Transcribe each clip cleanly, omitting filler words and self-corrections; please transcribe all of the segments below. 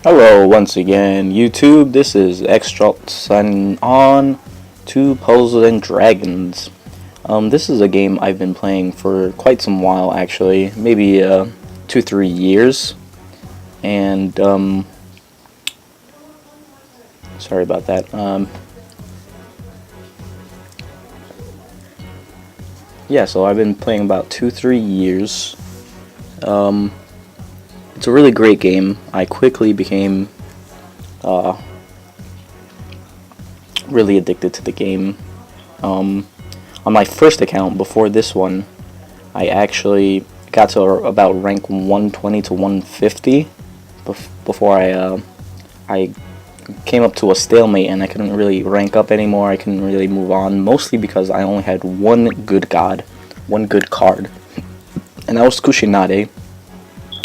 Hello once again, YouTube. This is Xtralt signing on to Puzzles and Dragons. This is a game I've been playing for quite some while, actually, maybe 2-3 years. And sorry about that. Yeah, so I've been playing about 2-3 years. It's a really great game. I quickly became really addicted to the game. On my first account before this one, I actually got to about rank 120 to 150 before I came up to a stalemate and I couldn't really rank up anymore. I couldn't really move on, mostly because I only had one good card, and that was Kushinade,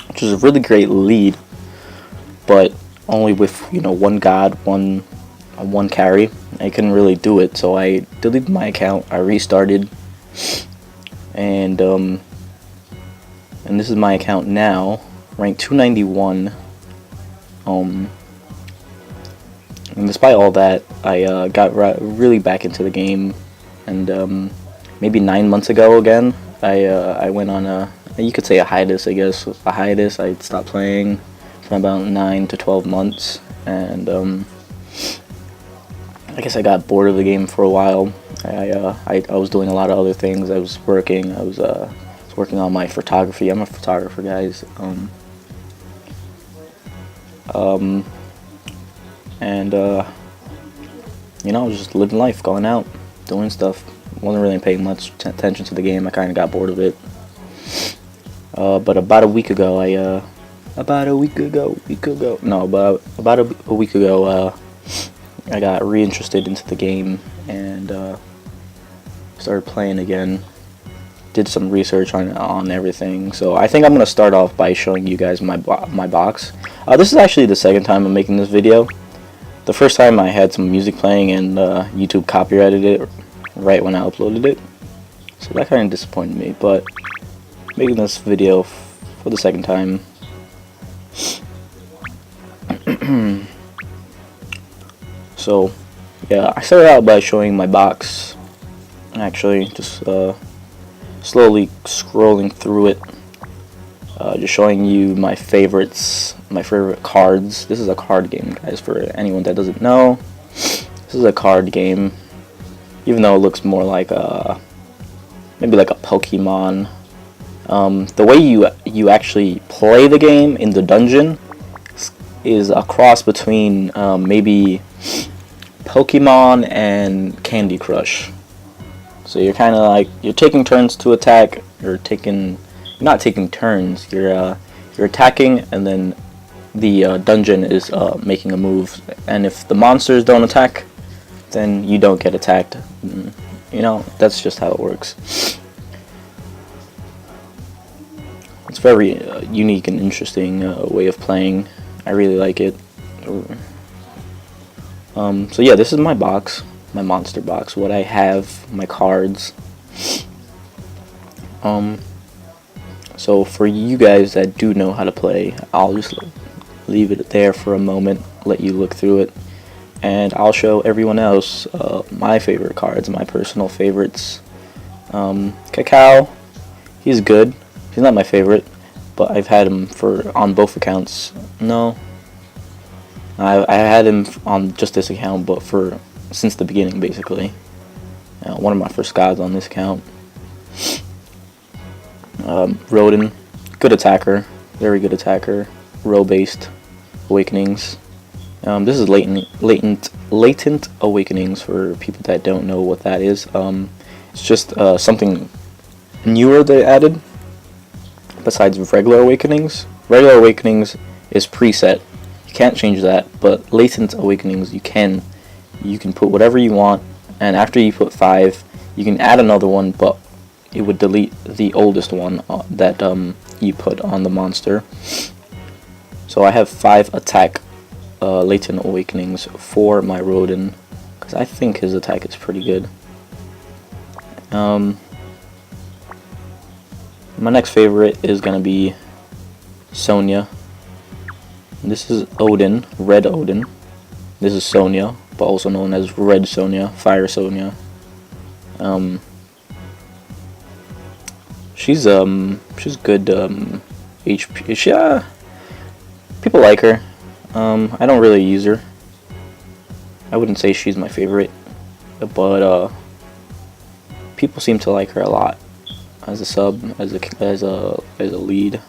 which is a really great lead, but only with one god, one carry. I couldn't really do it, so I deleted my account. I restarted, and this is my account now, ranked 291. And despite all that, I got really back into the game, and maybe 9 months ago again, I went on you could say a hiatus, I guess. A hiatus. I stopped playing for about 9 to 12 months, and I guess I got bored of the game for a while. I was doing a lot of other things. I was working. I was working on my photography. I'm a photographer, guys. And I was just living life, going out, doing stuff. Wasn't really paying much attention to the game. I kind of got bored of it. But about a week ago, about a week ago, I got reinterested into the game and started playing again. Did some research on everything. So I think I'm gonna start off by showing you guys my box. This is actually the second time I'm making this video. The first time I had some music playing and YouTube copyrighted it right when I uploaded it, so that kind of disappointed me. But making this video for the second time. So yeah, I started out by showing my box. Actually, just slowly scrolling through it, just showing you my favorites, my favorite cards. This is a card game, guys, for anyone that doesn't know. This is a card game, even though it looks more like maybe like a Pokemon. The way you actually play the game in the dungeon is a cross between maybe Pokemon and Candy Crush. So you're kind of like, you're taking turns to attack. You're not taking turns. You're attacking, and then the dungeon is making a move. And if the monsters don't attack, then you don't get attacked. That's just how it works. It's very unique and interesting way of playing. I really like it. So yeah, this is my box, my monster box. What I have, my cards. So for you guys that do know how to play, I'll just leave it there for a moment, let you look through it, and I'll show everyone else my favorite cards, my personal favorites. Cacao, he's good. He's not my favorite, but I've had him on both accounts. No, I had him on just this account, but since the beginning, basically. One of my first gods on this account. Rodin, good attacker, very good attacker. Row-based awakenings. This is latent awakenings for people that don't know what that is. It's just something newer they added besides regular awakenings. Regular awakenings is preset. You can't change that, but latent awakenings you can put whatever you want, and after you put 5, you can add another one, but it would delete the oldest one that you put on the monster. So I have 5 attack latent awakenings for my Rodin, because I think his attack is pretty good. My next favorite is gonna be Sonya. This is Odin, Red Odin. This is Sonya, but also known as Red Sonya, Fire Sonya. She's good HP. People like her. I don't really use her. I wouldn't say she's my favorite, but people seem to like her a lot as a sub, as a lead.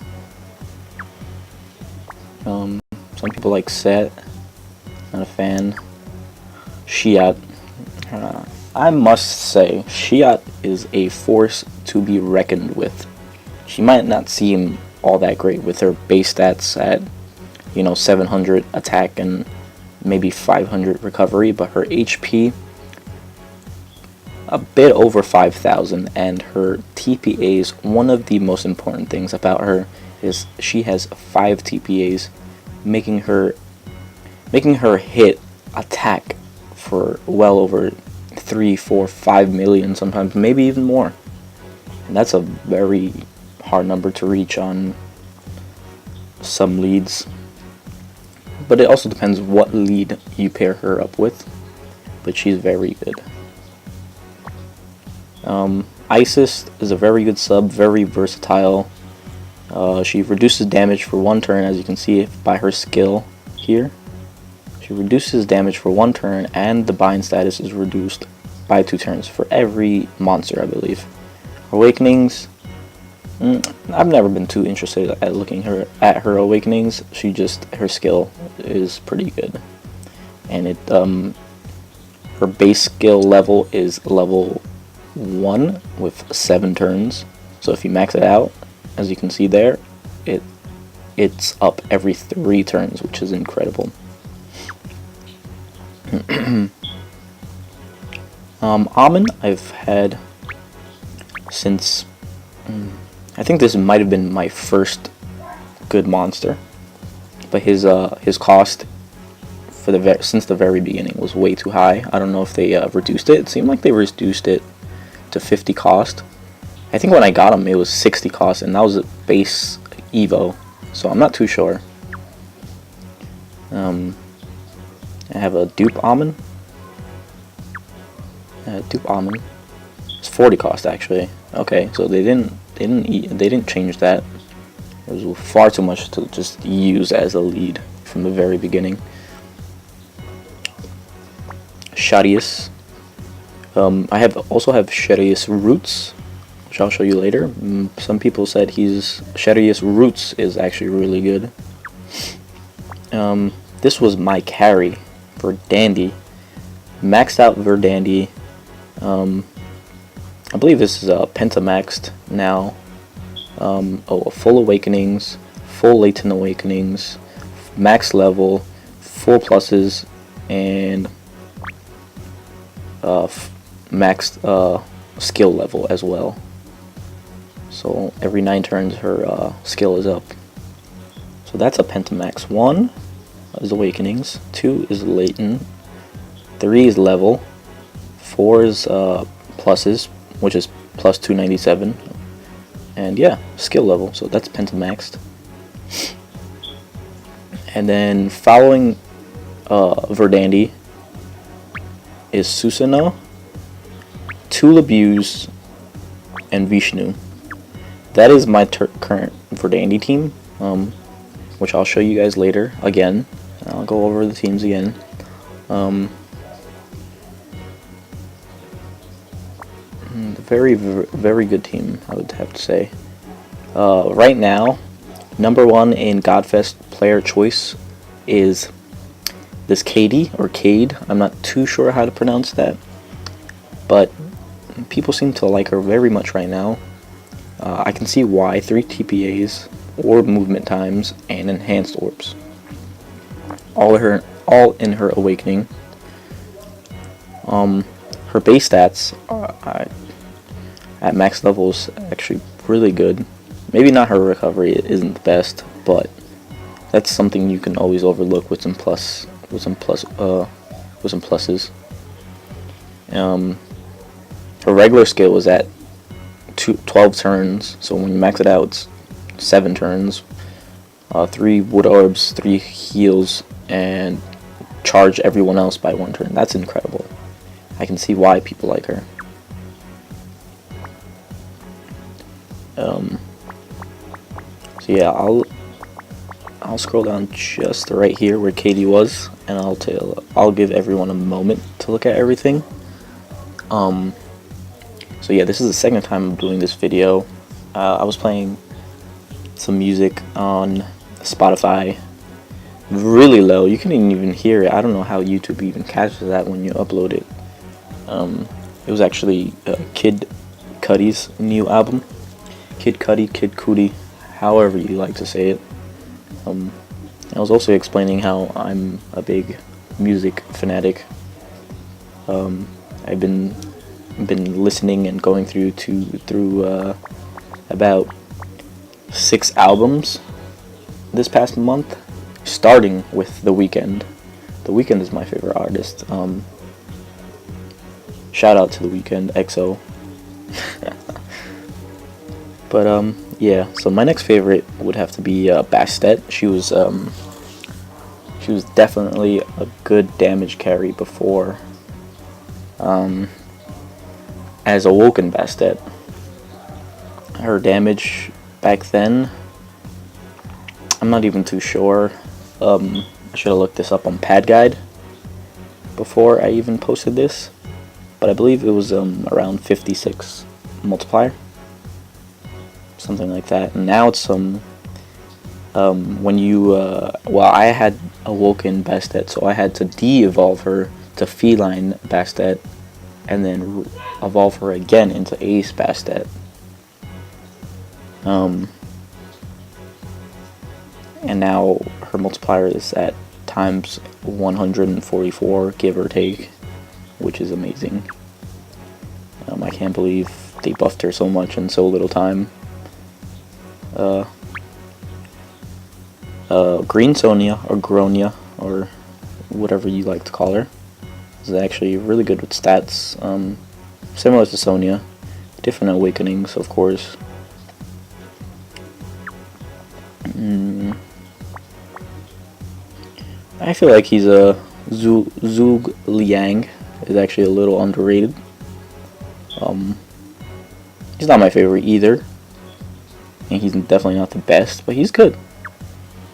Some people like Set. Not a fan. Shiat. I must say, Shiat is a force to be reckoned with. She might not seem all that great with her base stats at, 700 attack and maybe 500 recovery, but her HP a bit over 5,000, and her TPAs, one of the most important things about her is she has 5 TPAs, making her hit attack for well over 3, 4, 5 million, sometimes maybe even more. And that's a very hard number to reach on some leads. But it also depends what lead you pair her up with. But she's very good. Isis is a very good sub, very versatile. She reduces damage for 1 turn, as you can see by her skill here. She reduces damage for 1 turn, and the bind status is reduced by 2 turns for every monster, I believe. Awakenings, I've never been too interested at looking at her awakenings. Her skill is pretty good, and her base skill level is level 1 with 7 turns. So if you max it out, as you can see there, it's up every 3 turns, which is incredible. Amun I've had since I think this might have been my first good monster, but his cost since the very beginning was way too high. I don't know if they reduced it. It seemed like they reduced it to 50 cost. I think when I got him it was 60 cost, and that was a base Evo, so I'm not too sure. I have a dupe Amun. Dupe Amun. It's 40 cost actually. Okay, so they didn't change that. It was far too much to just use as a lead from the very beginning. Shadius. I also have Shadius Roots, which I'll show you later. Some people said Shadius Roots is actually really good. This was my carry for Dandy. Maxed out Verdandi. I believe this is Pentamaxed now. Full Awakenings, full Latent Awakenings, max level, full pluses, and maxed skill level as well. So every 9 turns her skill is up. So that's a Pentamax. 1 is Awakenings, 2 is Latent, 3 is level, 4 is pluses, which is plus 297, and yeah, skill level. So that's Pentamaxed. And then following Verdandi is Susano, Tulabuse, and Vishnu. That is my current Verdandi team, which I'll show you guys later again. I'll go over the teams again. Very, very good team, I would have to say. Right now, number 1 in Godfest player choice is this Cade, or Cade. I'm not too sure how to pronounce that, but people seem to like her very much right now. I can see why. 3 TPAs, orb movement times, and enhanced orbs. All in her awakening. Her base stats are at max levels actually really good. Maybe not her recovery, it isn't the best, but that's something you can always overlook with some pluses. Her regular skill was at 12 turns, so when you max it out, it's 7 turns. 3 wood orbs, 3 heals, and charge everyone else by 1 turn. That's incredible. I can see why people like her. So yeah, I'll scroll down just right here where Katie was, and I'll give everyone a moment to look at everything. So yeah, this is the second time I'm doing this video. I was playing some music on Spotify, really low. You couldn't even hear it. I don't know how YouTube even catches that when you upload it. It was actually Kid Cudi's new album. Kid Cudi, Kid Cudi, however you like to say it. I was also explaining how I'm a big music fanatic. I've been listening and going through about 6 albums this past month, starting with The Weeknd. The Weeknd is my favorite artist. Shout out to The Weeknd, XO. But yeah, so my next favorite would have to be Bastet. She was definitely a good damage carry before, as Awoken Bastet. Her damage back then, I'm not even too sure. I should have looked this up on Pad Guide before I even posted this, but I believe it was around 56 multiplier, something like that. And now it's when you well, I had Awoken Bastet, so I had to de-evolve her to Feline Bastet, and then evolve her again into Ace Bastet. And now her multiplier is at times 144, give or take, which is amazing. I can't believe they buffed her so much in so little time. Green Sonia, or Gronia, or whatever you like to call her, is actually really good with stats, similar to Sonia, different awakenings, of course. I feel like he's a Zhuge Liang is actually a little underrated. He's not my favorite either, and he's definitely not the best, but he's good.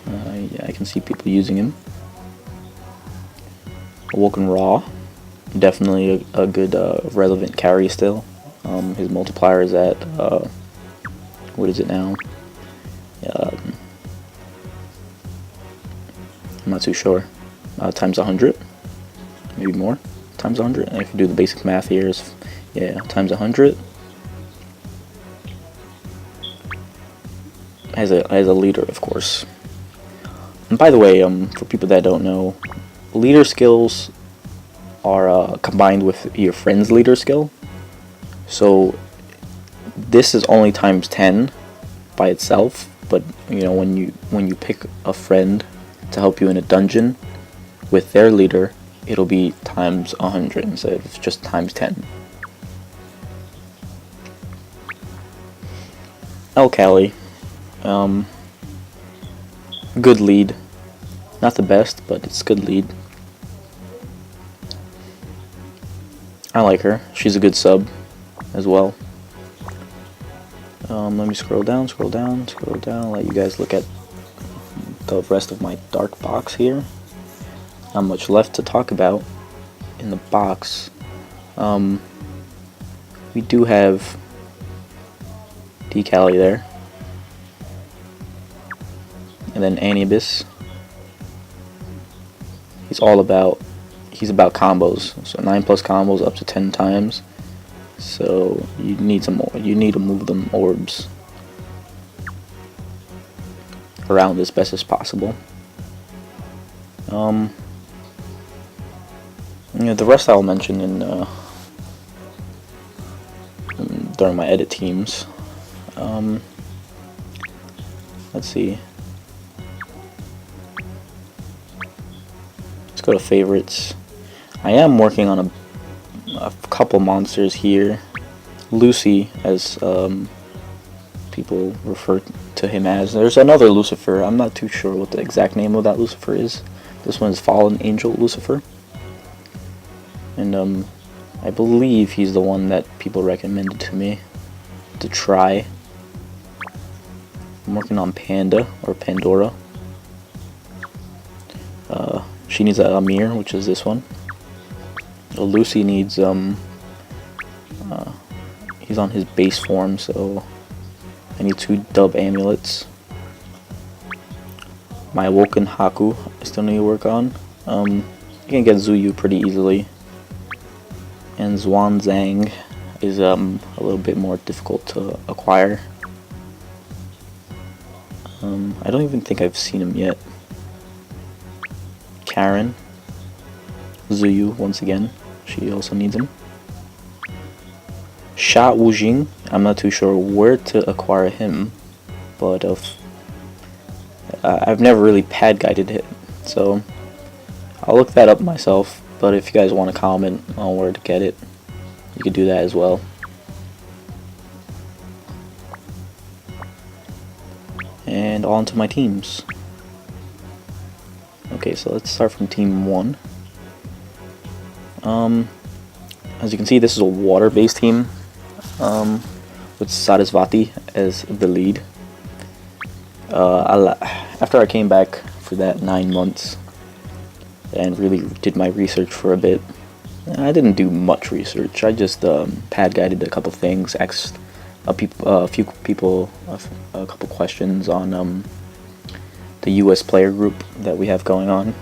I can see people using him. Awoken Raw, definitely a good relevant carry still. His multiplier is at what is it now? I'm not too sure. Times 100, maybe more. Times 100. If you do the basic math here, is yeah, times 100. As a leader, of course. And by the way, for people that don't know, leader skills are combined with your friend's leader skill. So this is only times 10 by itself, but you know, when you pick a friend to help you in a dungeon with their leader, it'll be times 100 instead of just times 10. Alkali, good lead, not the best, but it's good lead. I like her. She's a good sub as well. Let me scroll down, let you guys look at the rest of my dark box here. Not much left to talk about in the box. We do have Decali there, and then Anubis. He's about combos, so 9+ combos up to 10 times. So you need some more. You need to move them orbs around as best as possible. You know, the rest I'll mention in during my edit teams. Let's see. Let's go to favorites. I am working on a couple monsters here. Lucy, as people refer to him as. There's another Lucifer. I'm not too sure what the exact name of that Lucifer is. This one is Fallen Angel Lucifer. And I believe he's the one that people recommended to me to try. I'm working on Panda or Pandora. She needs a Amir, which is this one. Lucy needs he's on his base form, so I need 2 dub amulets. My Awoken Haku I still need to work on. You can get Zuyu pretty easily, and Zhuangzang is a little bit more difficult to acquire. I don't even think I've seen him yet. Karen, Zuyu once again, she also needs him. Sha Wujing, I'm not too sure where to acquire him, but I've never really pad guided it, so I'll look that up myself. But if you guys want to comment on where to get it, you could do that as well. And on to my teams. Okay, so let's start from team 1. As you can see, this is a water-based team, with Sarasvati as the lead. After I came back for that 9 months and really did my research for a bit, I didn't do much research. I just pad guided a couple things, asked a few people a couple questions on the US player group that we have going on.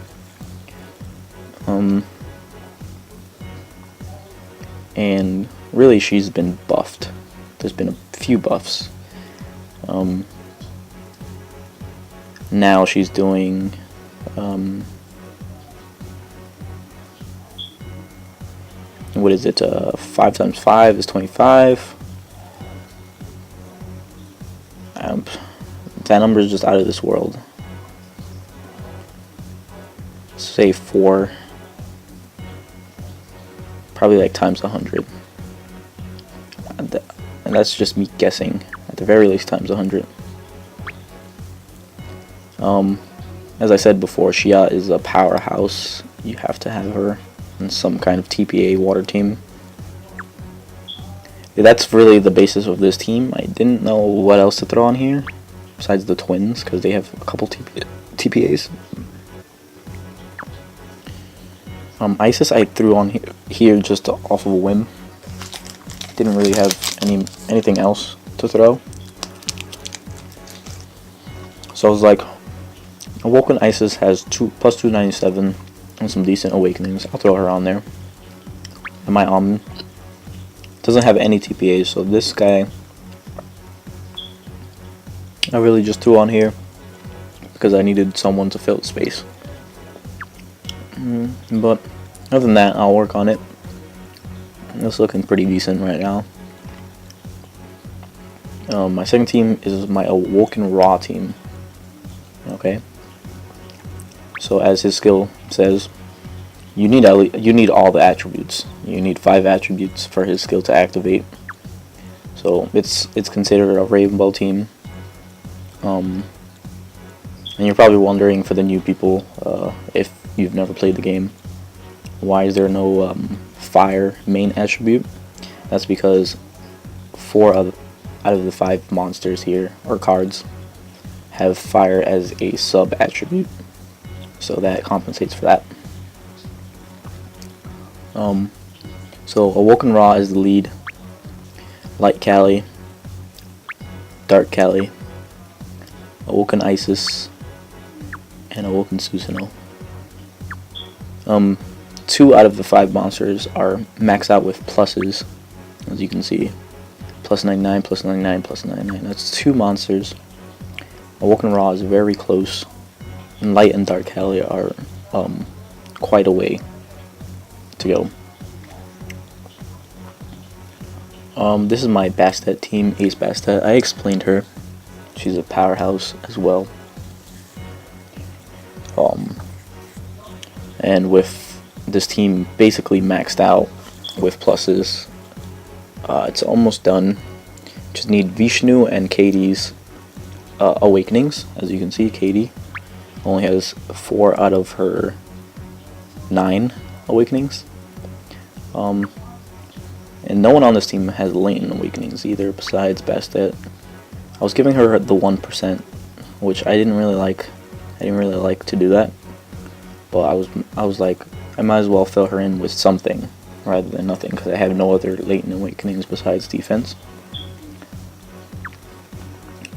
And really, she's been buffed. There's been a few buffs. Now she's doing what is it? 5 times 5 is 25. That number is just out of this world. Say 4. Probably like times 100. And that's just me guessing. At the very least, times 100. As I said before, Xia is a powerhouse. You have to have her in some kind of TPA water team. That's really the basis of this team. I didn't know what else to throw on here besides the twins, because they have a couple TPAs. Isis I threw on here just off of a whim. Didn't really have anything else to throw. So I was like, Awoken Isis has plus 297 and some decent awakenings. I'll throw her on there. And my doesn't have any TPAs, so this guy I really just threw on here because I needed someone to fill space. But other than that, I'll work on it. It's looking pretty decent right now. My second team is my Awoken Ra team. Okay. So as his skill says, you need all the attributes. You need 5 attributes for his skill to activate. So it's considered a Rainbow team. And you're probably wondering, for the new people, if you've never played the game, why is there no fire main attribute? That's because 4 out of the 5 monsters here, or cards, have fire as a sub attribute, so that compensates for that. So Awoken Ra is the lead, Light Kali, Dark Kali, Awoken Isis, and Awoken Susanoo. 2 out of the 5 monsters are maxed out with pluses, as you can see. Plus 99, plus 99, plus 99. That's 2 monsters. Awoken Ra is very close, and Light and Dark Kali are quite a way to go. This is my Bastet team, Ace Bastet. I explained her. She's a powerhouse as well. And with this team basically maxed out with pluses, it's almost done. just need Vishnu and Katie's awakenings. As you can see, Katie only has 4 out of her 9 awakenings. And no one on this team has Layton awakenings either, besides Bastet. I was giving her the 1%, which I didn't really like. I didn't really like to do that, but I was like, I might as well fill her in with something rather than nothing, because I have no other Layton awakenings besides defense.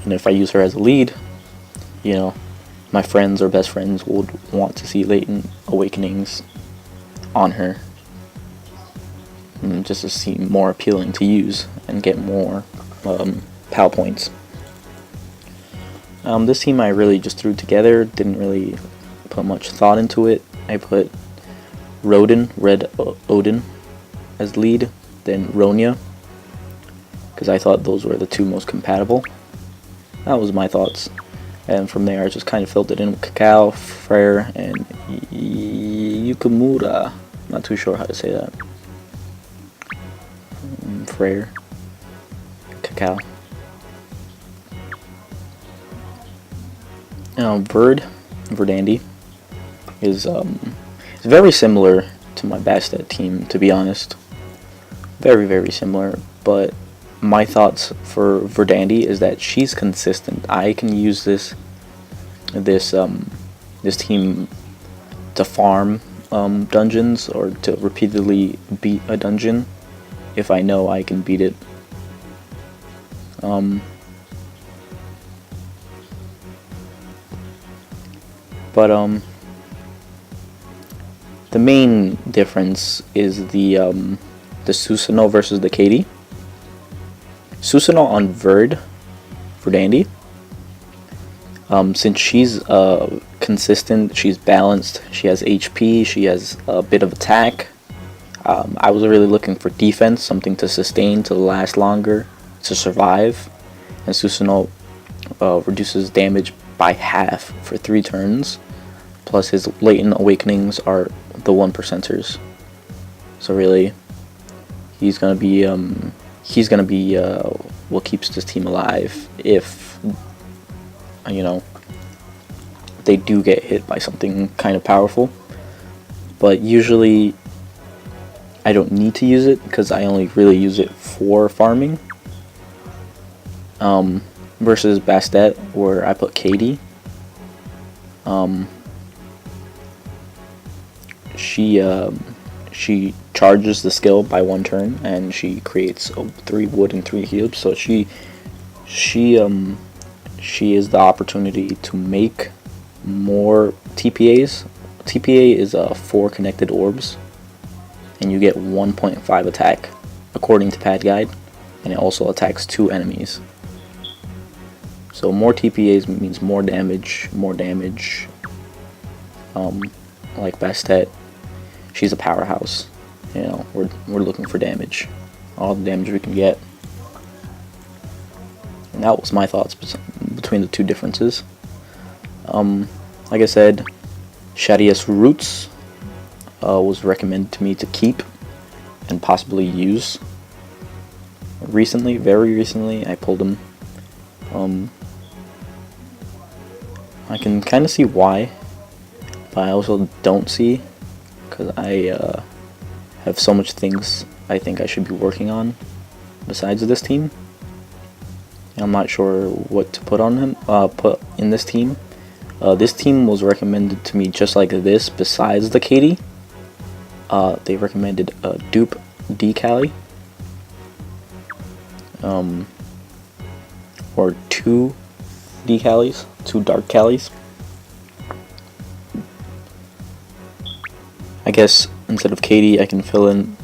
And if I use her as a lead, you know, my friends or best friends would want to see Layton awakenings on her, just to seem more appealing to use and get more PAL points. This team I really just threw together, didn't really put much thought into it. I put Rodin, Red Odin, as lead, then Ronya, because I thought those were the 2 most compatible. That was my thoughts. And from there I just kind of filled it in with Cacao, Frere, and Yukimura. Not too sure how to say that. Frere, Cacao. Verdandi is very similar to my Bastet team, to be honest. Very, very similar, but my thoughts for Verdandi is that she's consistent. I can use this team to farm dungeons, or to repeatedly beat a dungeon if I know I can beat it. The main difference is the Susanoo versus the Katie. Susanoo on Verdandi. Since she's consistent, she's balanced, she has HP, she has a bit of attack. I was really looking for defense, something to sustain, to last longer, to survive. And Susanoo reduces damage by half for 3 turns. Plus his Layton awakenings are the 1%ers. So really, he's gonna be what keeps this team alive if, you know, they do get hit by something kind of powerful. But usually I don't need to use it, because I only really use it for farming. Versus Bastet, where I put Katie. She charges the skill by 1 turn, and she creates 3 wood and 3 cubes. So she is the opportunity to make more TPAs. TPA is 4 connected orbs, and you get 1.5 attack according to Pad Guide, and it also attacks 2 enemies. So more TPAs means more damage. Like Bastet, she's a powerhouse. You know, we're looking for damage, all the damage we can get. And that was my thoughts between the 2 differences. Like I said, Shadius Roots was recommended to me to keep and possibly use. Recently, very recently, I pulled him. I can kind of see why, but I also don't see, because I have so much things I think I should be working on besides this team. I'm not sure what to put on him. Put in this team. This team was recommended to me just like this. Besides the Katie, they recommended Dupe D-Cali, or 2 D-Calis, 2 Dark Calis. I guess instead of Katie, I can fill in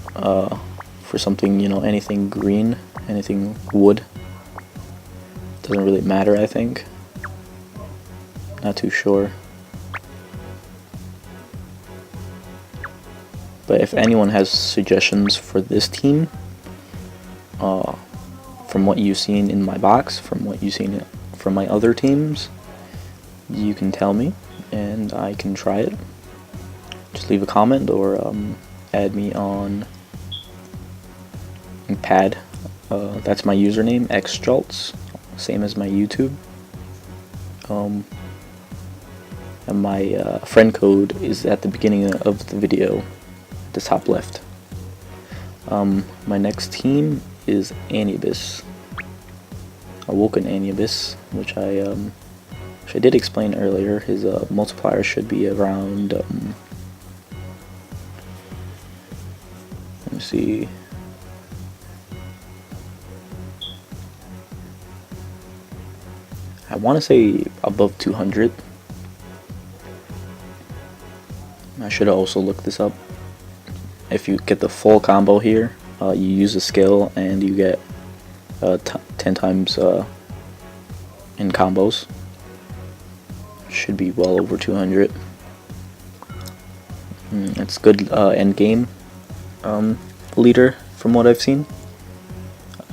for something, you know, anything green, anything wood. Doesn't really matter, I think. Not too sure. But if anyone has suggestions for this team, from what you've seen in my box, from what you've seen from my other teams, you can tell me, and I can try it. Just leave a comment or add me on Pad That's my username, xJolts, same as my YouTube. And my friend code is at the beginning of the video, at the top left. My next team is Anubis, Awoken Anubis, which I did explain earlier. His multiplier should be around, let me see, I want to say above 200. I should also look this up. If you get the full combo here, you use a skill and you get 10 times in combos. Should be well over 200. It's good end game leader from what I've seen.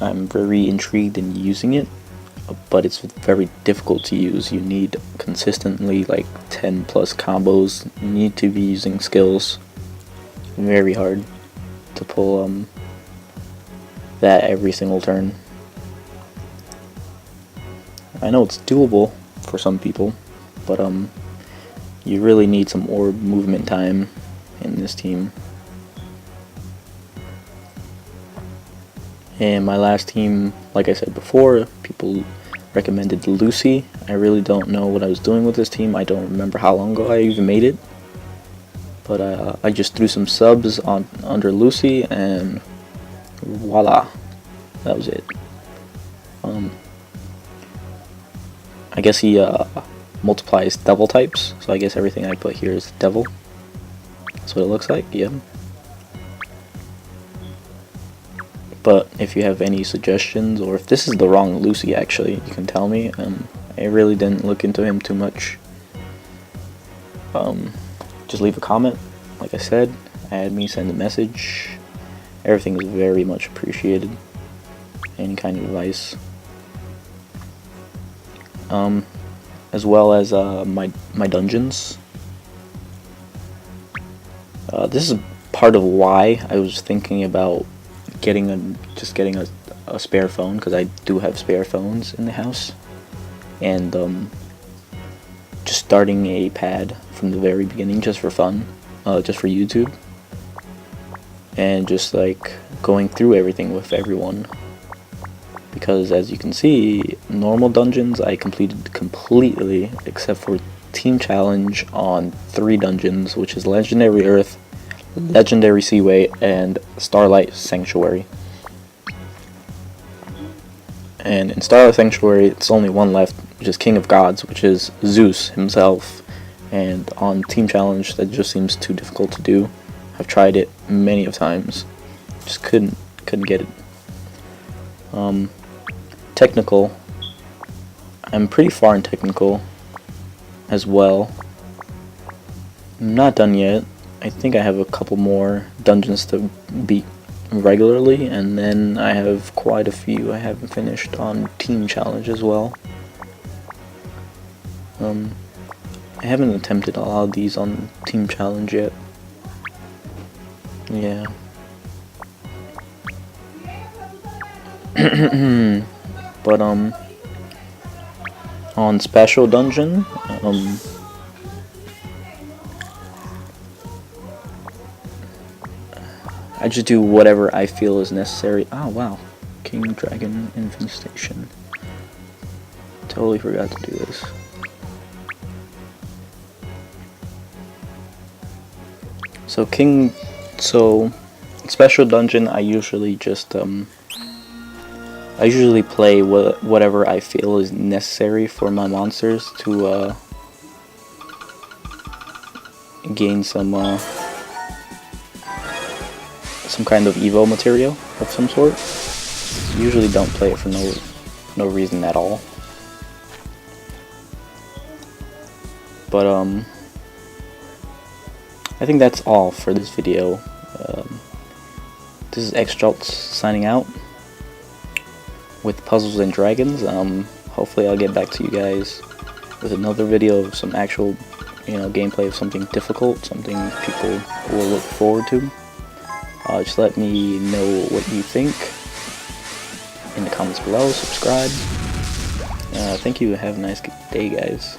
I'm very intrigued in using it, but it's very difficult to use. You need consistently like 10 plus combos. You need to be using skills. Very hard to pull that every single turn. I know it's doable for some people, but you really need some orb movement time in this team. And my last team, like I said before, people recommended Lucy. I really don't know what I was doing with this team. I don't remember how long ago I even made it. But I just threw some subs on under Lucy and voila, that was it. I guess he multiplies devil types, so I guess everything I put here is devil. That's what it looks like, yeah. But if you have any suggestions, or if this is the wrong Lucy actually, you can tell me. I really didn't look into him too much. Just leave a comment, like I said, add me, send a message. Everything is very much appreciated. Any kind of advice. As well as my dungeons. This is part of why I was thinking about getting a spare phone, because I do have spare phones in the house, and just starting a pad from the very beginning just for fun, just for YouTube, and just like going through everything with everyone. Because as you can see, normal dungeons I completed completely except for Team Challenge on 3 dungeons, which is Legendary Earth, Legendary Seaway, and Starlight Sanctuary. And in Starlight Sanctuary, it's only one left, which is King of Gods, which is Zeus himself. And on Team Challenge, that just seems too difficult to do. I've tried it many of times, just couldn't get it. Technical, I'm pretty far in technical as well. I'm not done yet. I think I have a couple more dungeons to beat regularly, and then I have quite a few I haven't finished on Team Challenge as well. I haven't attempted a lot of these on Team Challenge yet. Yeah. But on Special Dungeon, I just do whatever I feel is necessary. Oh wow, King Dragon Infestation. Totally forgot to do this. So Special Dungeon, I usually just I usually play whatever I feel is necessary for my monsters to gain some kind of Evo material of some sort. Usually don't play it for no reason at all. But I think that's all for this video. This is xJolts signing out with Puzzles and Dragons. Hopefully I'll get back to you guys with another video of some actual, gameplay of something difficult, something people will look forward to. Just let me know what you think. in the comments below. Subscribe. Thank you. Have a nice day, guys.